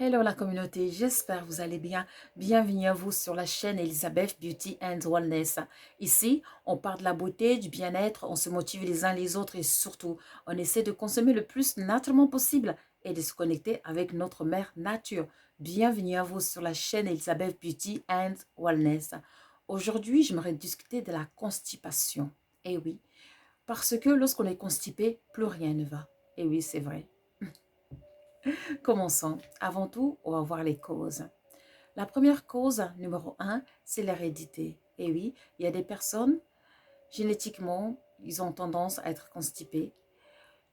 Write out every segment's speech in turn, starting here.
Hello la communauté, j'espère que vous allez bien. Bienvenue à vous sur la chaîne Elizabeth Beauty and Wellness. Ici, on parle de la beauté, du bien-être, on se motive les uns les autres et surtout, on essaie de consommer le plus naturellement possible et de se connecter avec notre mère nature. Bienvenue à vous sur la chaîne Elizabeth Beauty and Wellness. Aujourd'hui, j'aimerais discuter de la constipation. Eh oui, parce que lorsqu'on est constipé, plus rien ne va. Eh oui, c'est vrai. Commençons. Avant tout, on va voir les causes. La première cause, numéro un, c'est l'hérédité. Et oui, il y a des personnes, génétiquement, ils ont tendance à être constipés.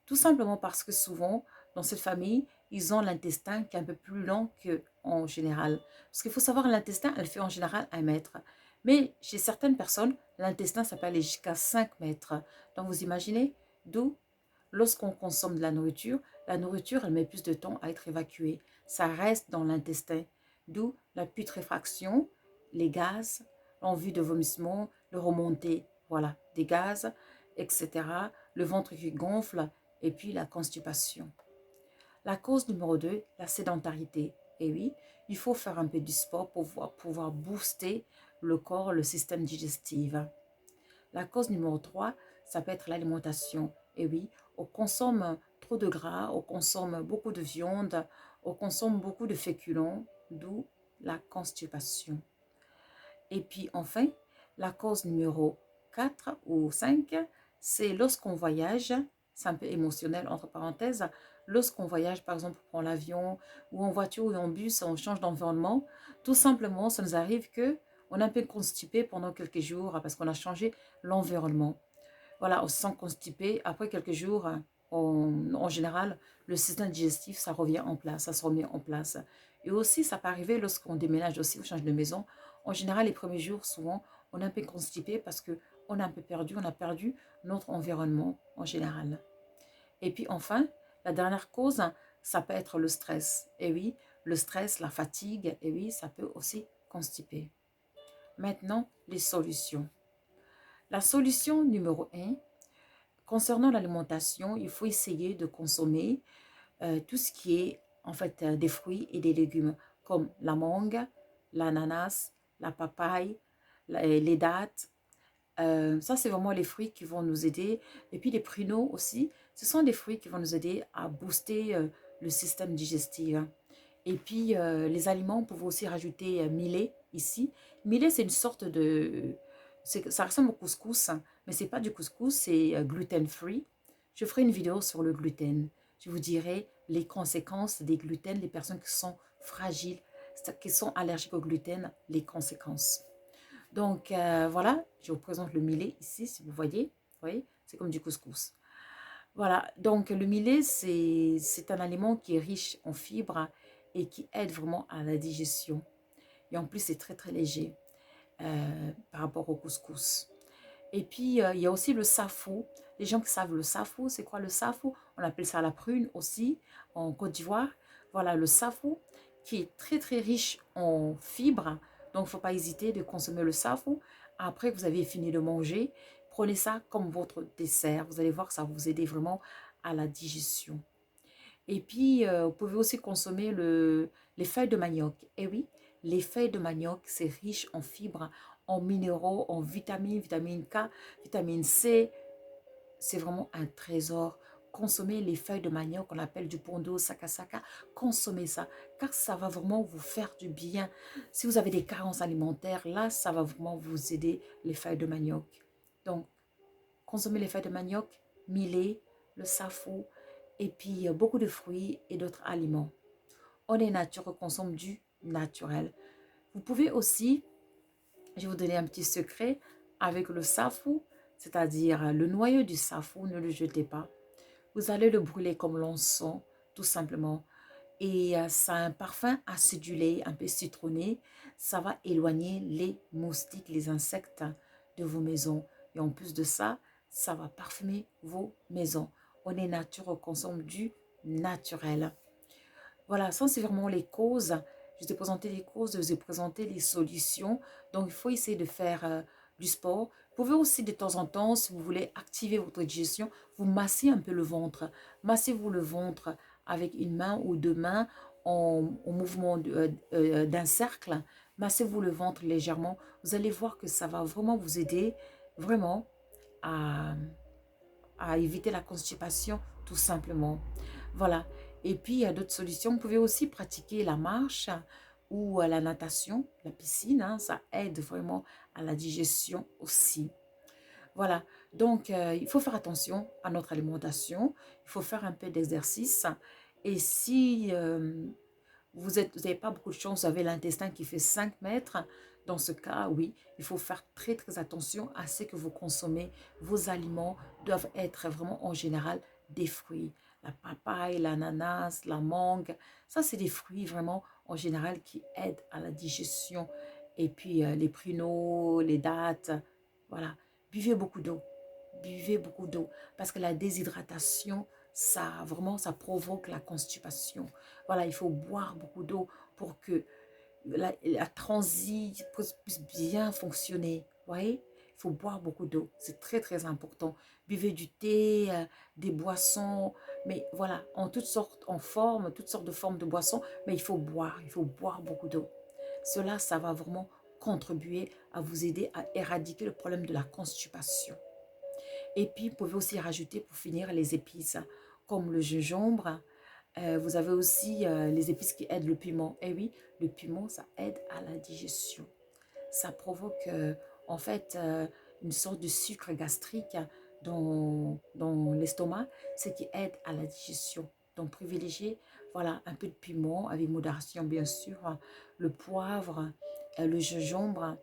Tout simplement parce que souvent, dans cette famille, ils ont l'intestin qui est un peu plus long qu'en général. Parce qu'il faut savoir, l'intestin, elle fait en général 1 mètre. Mais chez certaines personnes, l'intestin, ça peut aller jusqu'à 5 mètres. Donc vous imaginez, d'où lorsqu'on consomme de la nourriture, elle met plus de temps à être évacuée. Ça reste dans l'intestin, d'où la putréfaction, les gaz, l'envie de vomissement, le remonter, voilà, des gaz, etc. Le ventre qui gonfle et puis la constipation. La cause numéro 2, la sédentarité. Et oui, il faut faire un peu du sport pour pouvoir booster le corps, le système digestif. La cause numéro 3, ça peut être l'alimentation. Et oui, on consomme trop de gras, on consomme beaucoup de viande, on consomme beaucoup de féculents, d'où la constipation. Et puis enfin, la cause numéro 4 ou 5, c'est lorsqu'on voyage, c'est un peu émotionnel entre parenthèses, lorsqu'on voyage par exemple pour l'avion ou en voiture ou en bus, on change d'environnement, tout simplement ça nous arrive que on est un peu constipé pendant quelques jours parce qu'on a changé l'environnement. Voilà, on se sent constipé. Après quelques jours, en général, le système digestif, ça revient en place, ça se remet en place. Et aussi, ça peut arriver lorsqu'on déménage aussi, on change de maison. En général, les premiers jours, souvent, on est un peu constipé parce qu'on est un peu perdu, on a perdu notre environnement en général. Et puis enfin, la dernière cause, ça peut être le stress. Et oui, le stress, la fatigue, et oui, ça peut aussi constiper. Maintenant, les solutions. La solution numéro un. Concernant l'alimentation, il faut essayer de consommer tout ce qui est en fait des fruits et des légumes comme la mangue, l'ananas, la papaye, les dattes. Ça, c'est vraiment les fruits qui vont nous aider. Et puis les pruneaux aussi, ce sont des fruits qui vont nous aider à booster le système digestif. Et puis les aliments, on peut aussi rajouter millet ici. Millet, c'est une sorte de... Ça ressemble au couscous, hein, mais ce n'est pas du couscous, c'est gluten-free. Je ferai une vidéo sur le gluten. Je vous dirai les conséquences des gluten, les personnes qui sont fragiles, qui sont allergiques au gluten, les conséquences. Donc voilà, je vous présente le millet ici, si vous voyez. Vous voyez, c'est comme du couscous. Voilà, donc le millet, c'est un aliment qui est riche en fibres et qui aide vraiment à la digestion. Et en plus, c'est très très léger par rapport au couscous. Et puis, il y a aussi le safou. Les gens qui savent le safou, c'est quoi le safou? On appelle ça la prune aussi en Côte d'Ivoire. Voilà, le safou qui est très très riche en fibres. Donc, il ne faut pas hésiter de consommer le safou. Après que vous avez fini de manger, prenez ça comme votre dessert. Vous allez voir que ça va vous aider vraiment à la digestion. Et puis, vous pouvez aussi consommer les feuilles de manioc. Et oui, les feuilles de manioc, c'est riche en fibres, en minéraux, en vitamines, vitamine K, vitamine C. C'est vraiment un trésor. Consommez les feuilles de manioc qu'on appelle du pondo, sakasaka. Consommez ça, car ça va vraiment vous faire du bien. Si vous avez des carences alimentaires, là, ça va vraiment vous aider, les feuilles de manioc. Donc, consommez les feuilles de manioc, millet, le safou, et puis beaucoup de fruits et d'autres aliments. On est nature, on consomme du naturel. Vous pouvez aussi, je vais vous donner un petit secret, avec le safou, c'est-à-dire le noyau du safou, ne le jetez pas. Vous allez le brûler comme l'encens, tout simplement. Et ça a un parfum acidulé, un peu citronné. Ça va éloigner les moustiques, les insectes de vos maisons. Et en plus de ça, ça va parfumer vos maisons. On est nature, on consomme du naturel. Voilà, ça c'est vraiment les causes. Je vous ai présenté les causes, je vous ai présenté les solutions. Donc il faut essayer de faire du sport. Vous pouvez aussi de temps en temps, si vous voulez activer votre digestion, vous massez un peu le ventre. Massez-vous le ventre avec une main ou deux mains en mouvement d'un cercle, massez-vous le ventre légèrement. Vous allez voir que ça va vraiment vous aider, vraiment, à, à éviter la constipation, tout simplement. Voilà. Et puis, il y a d'autres solutions. Vous pouvez aussi pratiquer la marche ou la natation, la piscine. Hein, ça aide vraiment à la digestion aussi. Voilà. Donc, il faut faire attention à notre alimentation. Il faut faire un peu d'exercice. Et si vous n'avez pas beaucoup de chance, vous avez l'intestin qui fait 5 mètres, dans ce cas, oui, il faut faire très très attention à ce que vous consommez. Vos aliments doivent être vraiment en général des fruits. La papaye, l'ananas, la mangue, ça c'est des fruits vraiment en général qui aident à la digestion. Et puis les pruneaux, les dattes, voilà. Buvez beaucoup d'eau, buvez beaucoup d'eau parce que la déshydratation, ça vraiment, ça provoque la constipation. Voilà, il faut boire beaucoup d'eau pour que la transit puisse bien fonctionner. Vous voyez, il faut boire beaucoup d'eau. C'est très, très important. Buvez du thé, des boissons, mais voilà, en toutes sortes, en forme, toutes sortes de formes de boissons, mais il faut boire beaucoup d'eau. Cela, ça va vraiment contribuer à vous aider à éradiquer le problème de la constipation. Et puis, vous pouvez aussi rajouter pour finir les épices, comme le gingembre. Vous avez aussi les épices qui aident le piment. Et oui, le piment, ça aide à la digestion. Ça provoque en fait une sorte de sucre gastrique dans l'estomac, ce qui aide à la digestion. Donc, privilégiez voilà, un peu de piment avec modération, bien sûr, le poivre, le gingembre.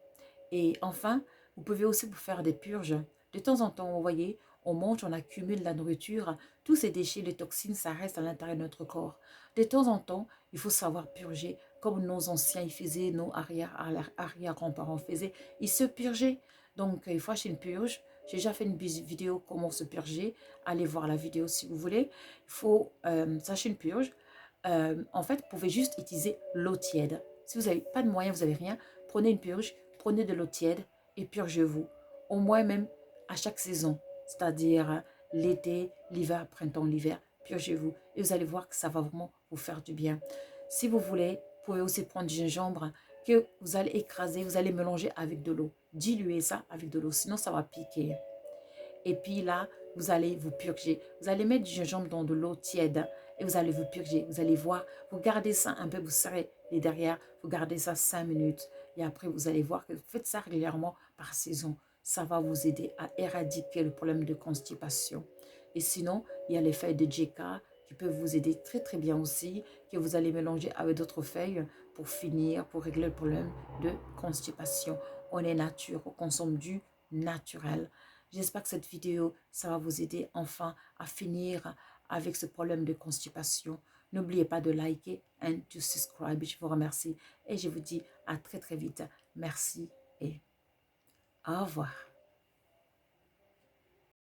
Et enfin, vous pouvez aussi vous faire des purges. De temps en temps, vous voyez, on mange, on accumule la nourriture, tous ces déchets, les toxines, ça reste à l'intérieur de notre corps. De temps en temps, il faut savoir purger, comme nos anciens y faisaient, nos arrière-grands-parents faisaient. Ils se purgeaient. Donc, il faut acheter une purge. J'ai déjà fait une vidéo comment se purger. Allez voir la vidéo si vous voulez. Il faut s'acheter une purge. En fait, vous pouvez juste utiliser l'eau tiède. Si vous n'avez pas de moyens, vous n'avez rien, prenez une purge, prenez de l'eau tiède et purgez-vous. Au moins même à chaque saison, c'est-à-dire l'été, l'hiver, printemps, l'hiver, purgez-vous. Et vous allez voir que ça va vraiment vous faire du bien. Si vous voulez, vous pouvez aussi prendre du gingembre que vous allez écraser, vous allez mélanger avec de l'eau. Diluez ça avec de l'eau, sinon ça va piquer. Et puis là, vous allez vous purger. Vous allez mettre du gingembre dans de l'eau tiède et vous allez vous purger. Vous allez voir, vous gardez ça un peu, vous serrez les derrière, vous gardez ça 5 minutes. Et après, vous allez voir que vous faites ça régulièrement par saison. Ça va vous aider à éradiquer le problème de constipation. Et sinon, il y a les feuilles de Jeka qui peuvent vous aider très très bien aussi, que vous allez mélanger avec d'autres feuilles pour finir, pour régler le problème de constipation. On est nature, on consomme du naturel. J'espère que cette vidéo, ça va vous aider enfin à finir avec ce problème de constipation. N'oubliez pas de liker et de subscribe. Je vous remercie et je vous dis à très très vite. Merci et au revoir.